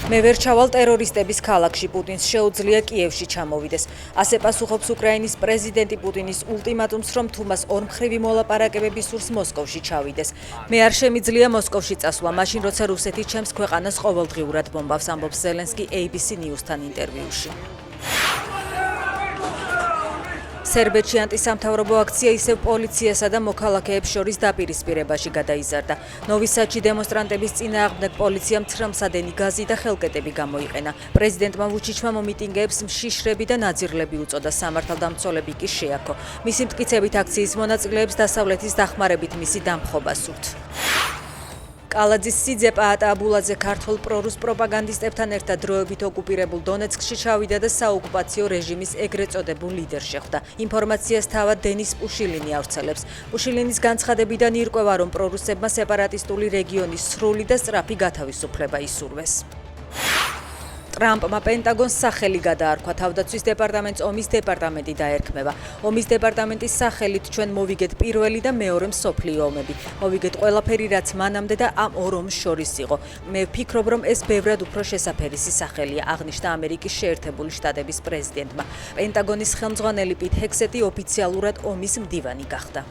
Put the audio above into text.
მე ვერ ჩავალ ტერორისტების ქალაქში, პუტინს შეუძლია კიევში ჩამოვიდეს. ასე პასუხობს უკრაინის პრეზიდენტი პუტინის ულტიმატუმს, რომ თუ მას ორმხრივი მოლაპარაკებები სურს მოსკოვში ჩავიდეს. მე არ შემიძლია მოსკოვში წასვლა, მაშინ როცა რუსეთი ჩემს ქვეყანას ყოველდღიურად ბომბავს, ამბობს ზელენსკი ABC News-თან ინტერვიუში. სერბეთში ანტისამთავრობო აქცია ისევ პოლიციასა და მოქალაქეებს შორის დაპირისპირებაში გადაიზარდა. ნოვი-სადში დემონსტრანტების წინააღმდეგ პოლიციამ ცრემლსადენი გაზი და ხელკეტები გამოიყენა. პრეზიდენტმა ვუჩიჩმა მომიტინგეებს მშიშრები და ნაძირლები უწოდა, სამართალდამცველები კი შეაქო. მისი მტკიცებით აქციის მონაწილეებს დასავლეთის დახმარებით მისი დამხობა სურთ. კალაძის სიძეპა ატაბულაძე ქართულ პრორუს პროპაგანდისტებთან ერთად დროებით ოკუპირებულ დონეცკში ჩავიდა და საოკუპაციო რეჟიმის ეგრეთ წოდებულ ლიდერს შეხვდა. ინფორმაციას თავად დენის პუშილინი ავრცელებს. პუშილინის განცხადებიდან ირკვევა, რომ პრორუსებმა სეპარატისტული რეგიონის სრული და სწრაფი გათავისუფლება ისურვეს. ტრამპმა პენტაგონს სახელი გადაარქვა, თავდაცვის დეპარტამენტს ომის დეპარტამენტი დაერქმევა. ომის დეპარტამენტის სახელით ჩვენ მოვიგეთ პირველი და მეორე მსოფლიო ომები. მოვიგეთ ყველაფერი, რაც მანამდე და ამ ორ ომს შორის იყო. მე ვფიქრობ, რომ ეს ბევრად უფრო შესაფერისი სახელია, აღნიშნა ამერიკის შეერთებული შტატების პრეზიდენტმა. პენტაგონის ხელმძღვანელი პიტ ჰექსეტი ოფიციალურად ომის მდივანი გახდა.